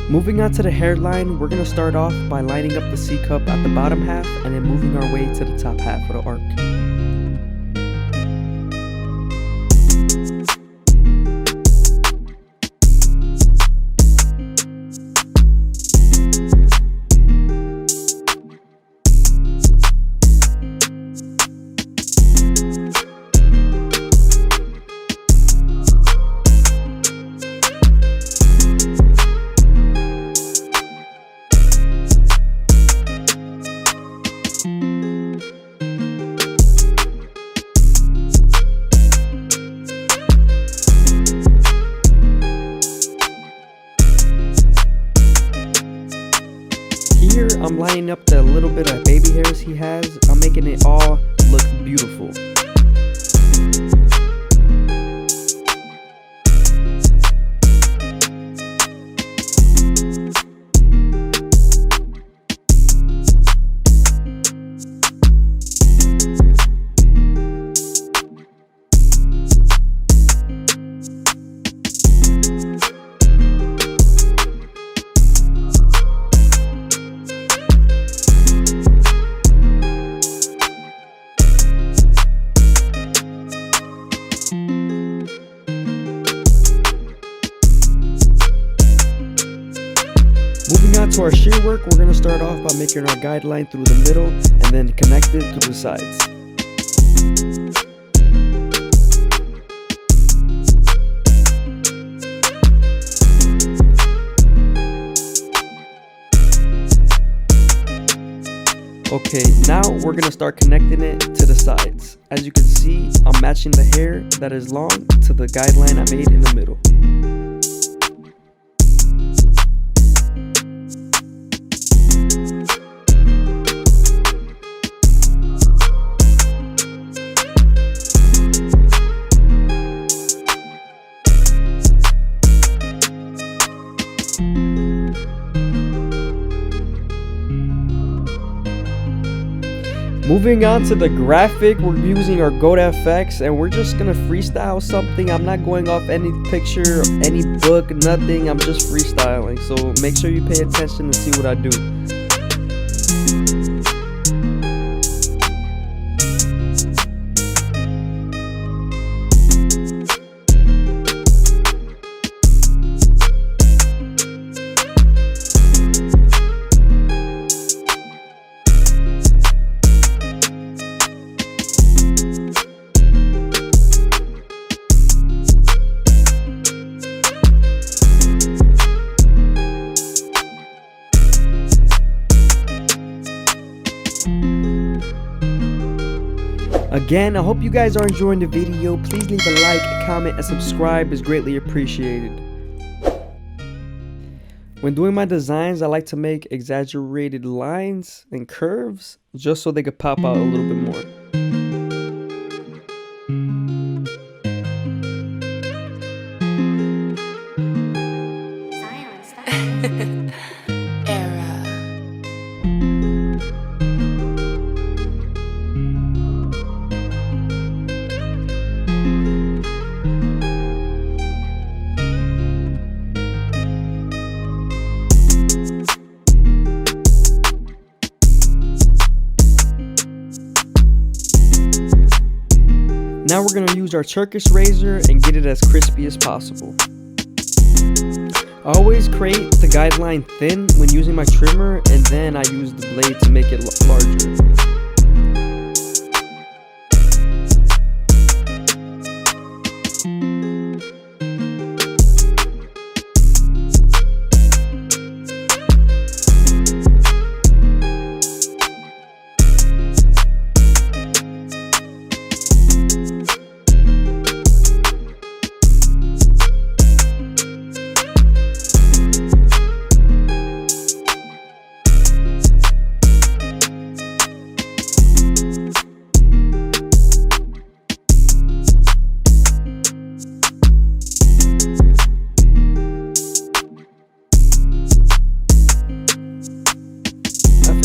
Moving on to the hairline, we're going to start off by lining up the C cup at the bottom half and then moving our way to the top half of the arc. Here, I'm lining up the little bit of baby hairs he has. I'm making it all look beautiful. Moving on to our shear work, we're going to start off by making our guideline through the middle and then connect it through the sides. Okay, now we're going to start connecting it to the sides. As you can see, I'm matching the hair that is long to the guideline I made in the middle. Moving on to the graphic, we're using our Goat FX and we're just gonna freestyle something. I'm not going off any picture, any book, nothing. I'm just freestyling. So make sure you pay attention and see what I do. Again, I hope you guys are enjoying the video. Please leave a like, comment, and subscribe is greatly appreciated. When doing my designs, I like to make exaggerated lines and curves just so they could pop out a little bit more. Now we're going to use our Turkish razor and get it as crispy as possible. I always create the guideline thin when using my trimmer, and then I use the blade to make it larger.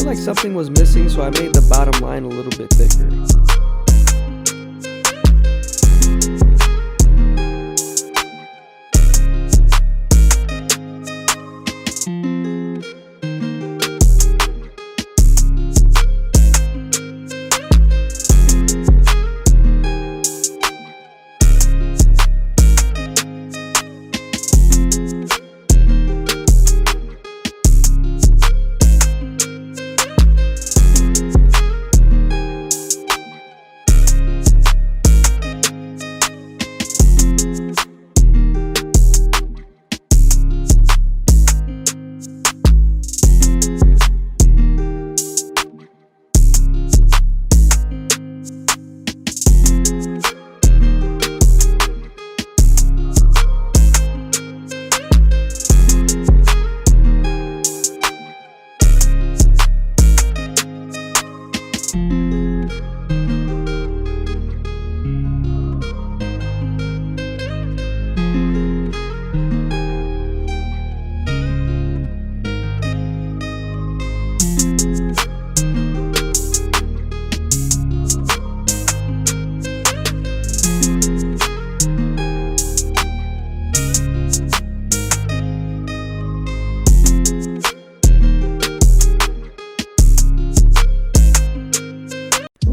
like something was missing, so I made the bottom line a little bit thicker.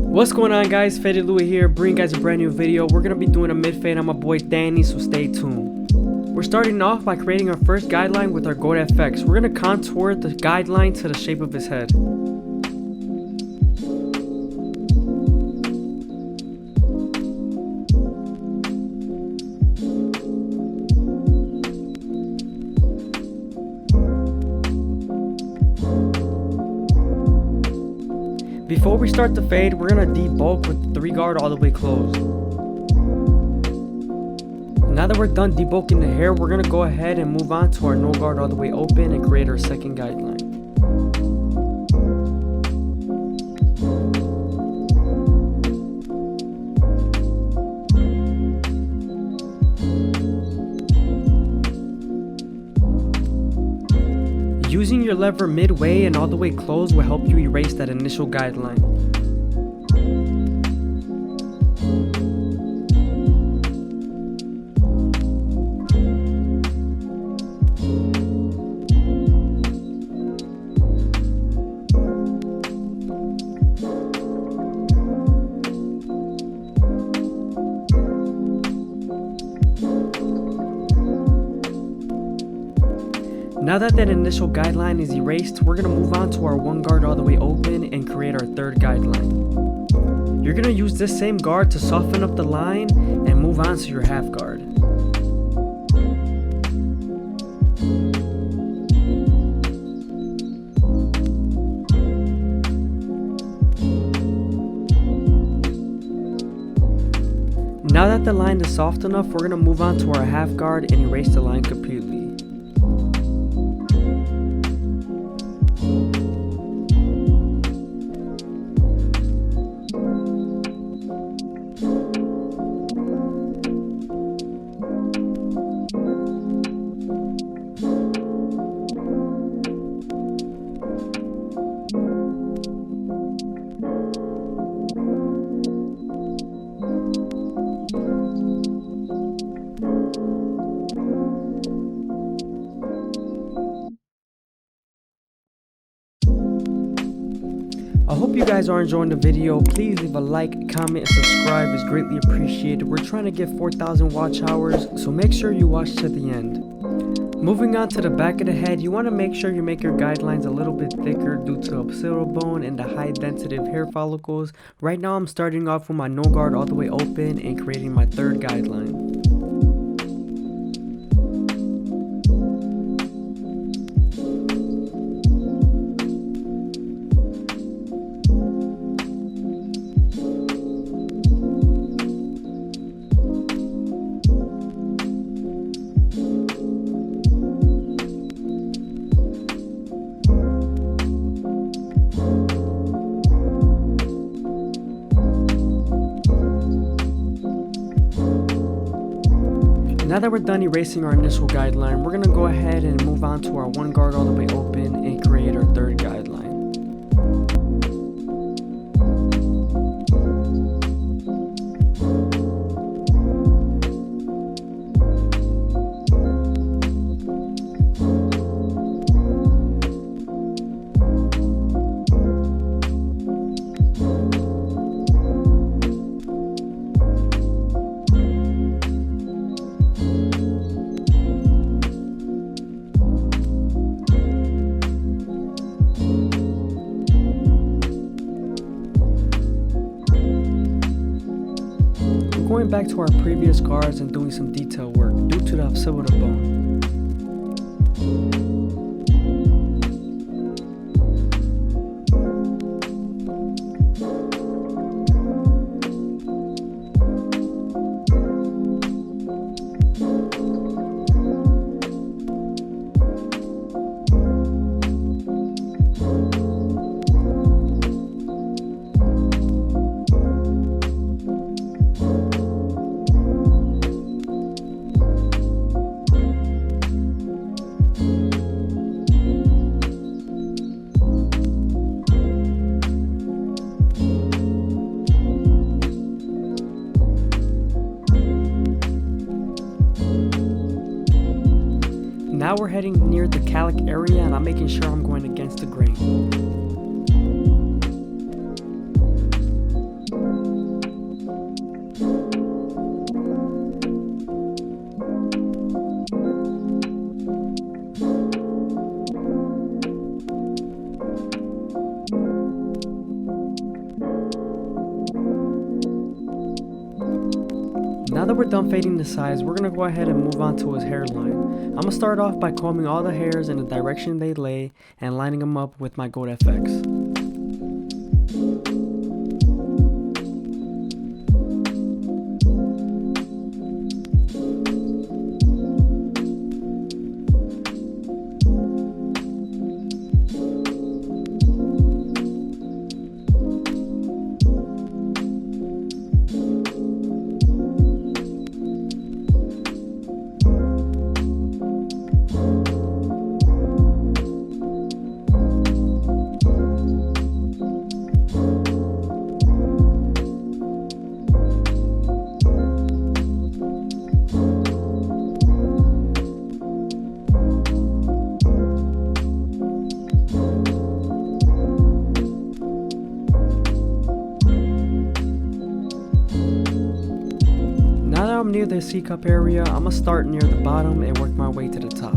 What's going on, guys? FadeitLuie here, bringing you guys a brand new video. We're gonna be doing a mid fade on my boy Danny, so stay tuned. We're starting off by creating our first guideline with our Goat FX. We're gonna contour the guideline to the shape of his head. Before we start the fade, we're gonna debulk with the 3 guard all the way closed. Now that we're done debulking the hair, we're gonna go ahead and move on to our no guard all the way open and create our second guideline. Using your lever midway and all the way closed will help you erase that initial guideline. Now that initial guideline is erased, we're going to move on to our 1 guard all the way open and create our third guideline. You're going to use this same guard to soften up the line and move on to your half guard. Now that the line is soft enough, we're going to move on to our half guard and erase the line completely. I hope you guys are enjoying the video. Please leave a like, comment, and subscribe is greatly appreciated. We're trying to get 4,000 watch hours, so make sure you watch to the end. Moving on to the back of the head, you want to make sure you make your guidelines a little bit thicker due to occipital bone and the high density of hair follicles. Right now I'm starting off with my no guard all the way open and creating my third guideline. Now that we're done erasing our initial guideline, we're going to go ahead and move on to our 1 guard all the way open and create our third guideline. going back to our previous scars and doing some detail work due to the occipital bone. Now we're heading near the calic area and I'm making sure I'm going against the grain. Now that we're done fading the sides, we're going to go ahead and move on to his hairline. I'm going to start off by combing all the hairs in the direction they lay and lining them up with my Goat FX. I'm near the C-cup area, I'm gonna start near the bottom and work my way to the top.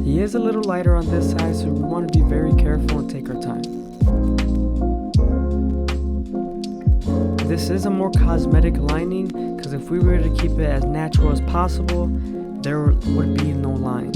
He is a little lighter on this side, so we want to be very careful and take our time. This is a more cosmetic lining, because if we were to keep it as natural as possible, there would be no line.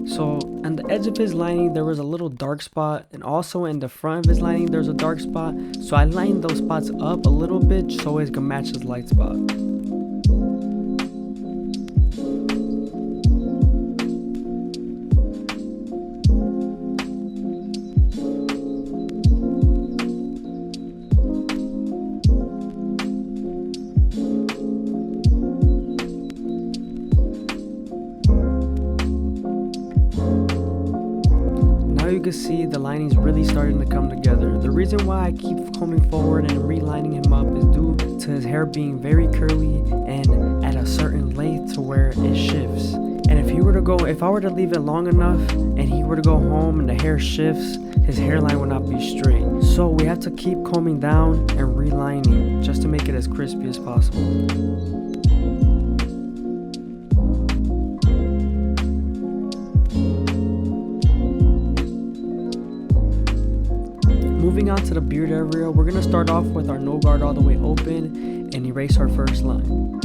So on the edge of his lining there was a little dark spot, and also in the front of his lining there's a dark spot, so I lined those spots up a little bit so it's gonna match his light spot. Now you can see the lining's really starting to come together. The reason why I keep coming forward and relining him up is due to his hair being very curly and at a certain length to where it shifts. And if I were to leave it long enough and he were to go home and the hair shifts, his hairline would not be straight. So we have to keep combing down and relining just to make it as crispy as possible. Moving on to the beard area, we're going to start off with our no guard all the way open and erase our first line.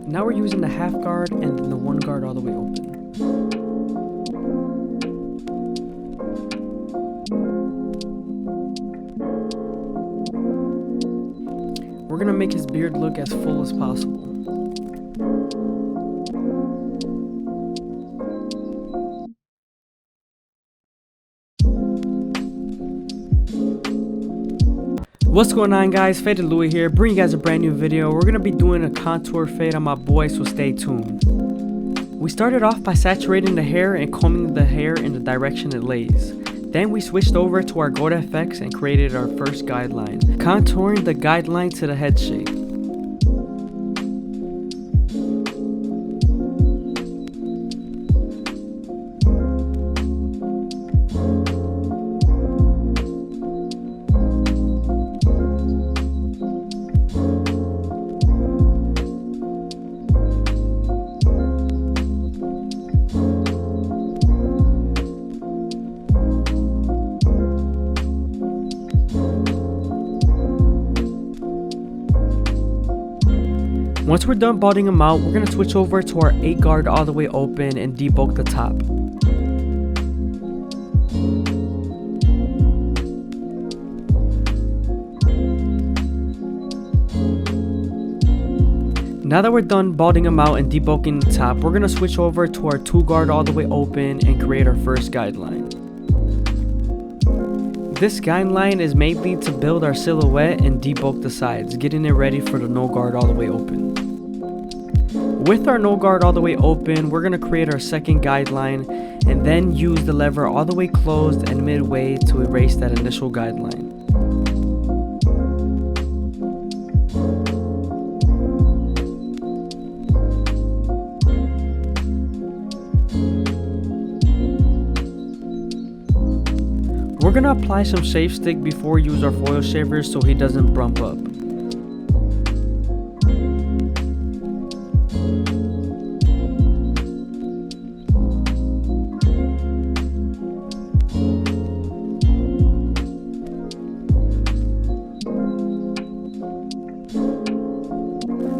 Now we're using the half guard and then the one guard all the way open. We're gonna make his beard look as full as possible. What's going on, guys? FadeitLuie here, bringing you guys a brand new video. We're gonna be doing a contour fade on my boy, so stay tuned. We started off by saturating the hair and combing the hair in the direction it lays. Then we switched over to our Goat FX and created our first guideline, contouring the guideline to the head shape. Once we're done balding him out, we're going to switch over to our 8 guard all the way open and debulk the top. Now that we're done balding him out and debulking the top, we're going to switch over to our 2 guard all the way open and create our first guideline. This guideline is mainly to build our silhouette and debulk the sides, getting it ready for the no guard all the way open. With our no guard all the way open, we're going to create our second guideline and then use the lever all the way closed and midway to erase that initial guideline. We're going to apply some shave stick before we use our foil shavers so he doesn't bump up.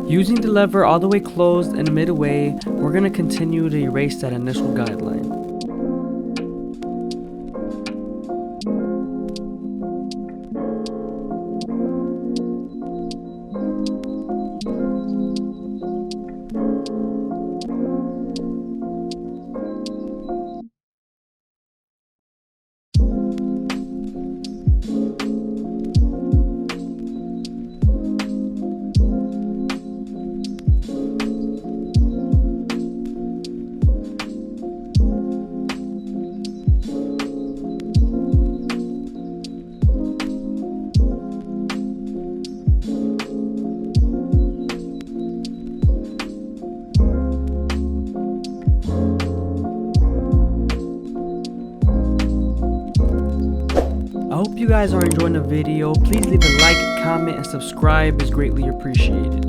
Using the lever all the way closed and midway, we're going to continue to erase that initial guideline. I hope you guys are enjoying the video. Please leave a like, comment, and subscribe is greatly appreciated.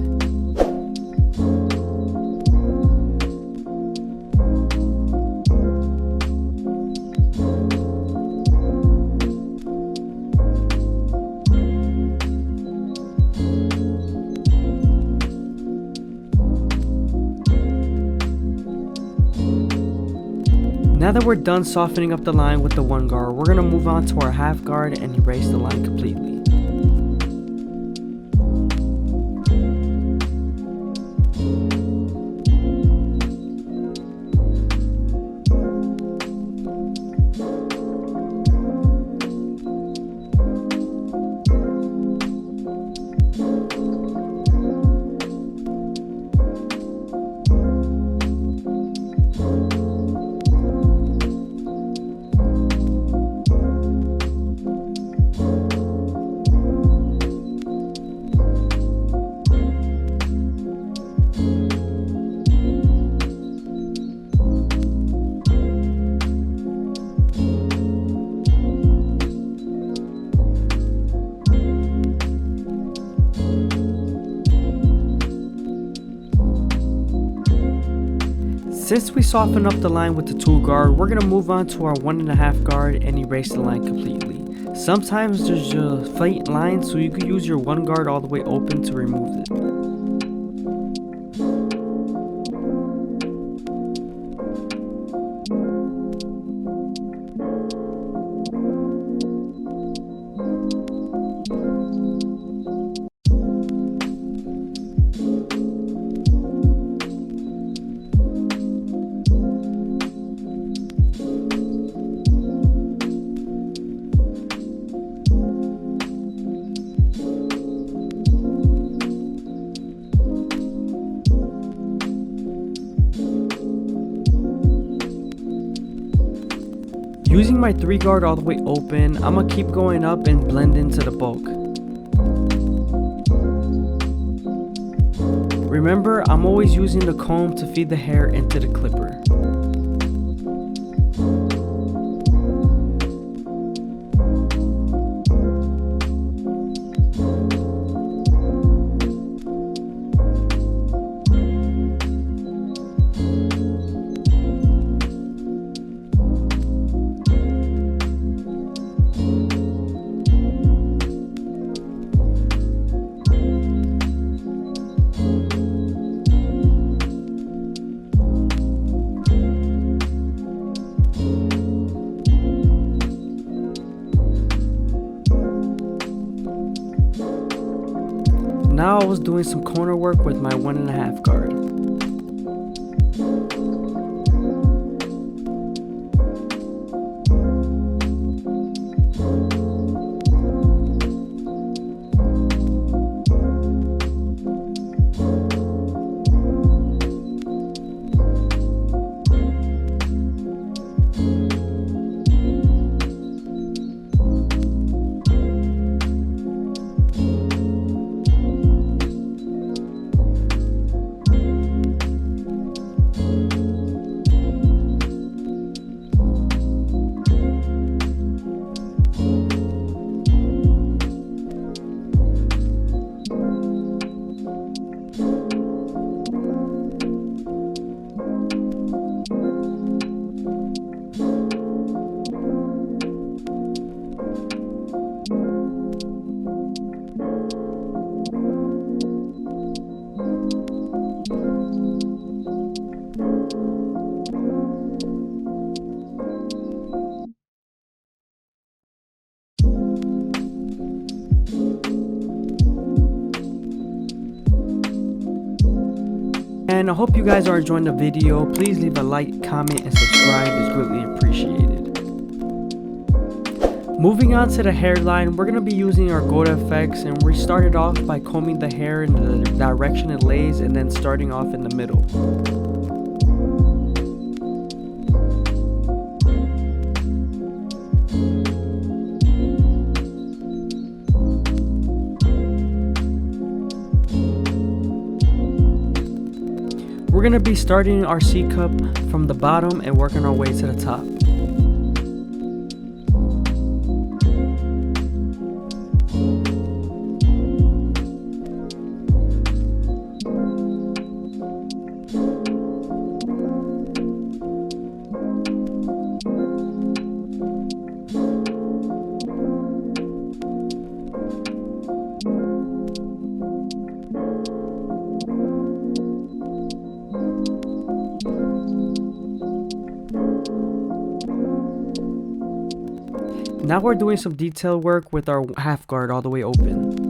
Now that we're done softening up the line with the 1 guard, we're going to move on to our half guard and erase the line completely. Since we softened up the line with the 2 guard, we're going to move on to our 1.5 guard and erase the line completely. Sometimes there's a faint line, so you could use your 1 guard all the way open to remove it. Using my 3 guard all the way open, I'm gonna keep going up and blend into the bulk. Remember, I'm always using the comb to feed the hair into the clipper. Now I was doing some corner work with my 1.5 guard. And I hope you guys are enjoying the video. Please leave a like, comment, and subscribe. It's greatly appreciated. Moving on to the hairline, we're going to be using our gold effects, and we started off by combing the hair in the direction it lays and then starting off in the middle. We're going to be starting our C cup from the bottom and working our way to the top. Now we're doing some detail work with our half guard all the way open.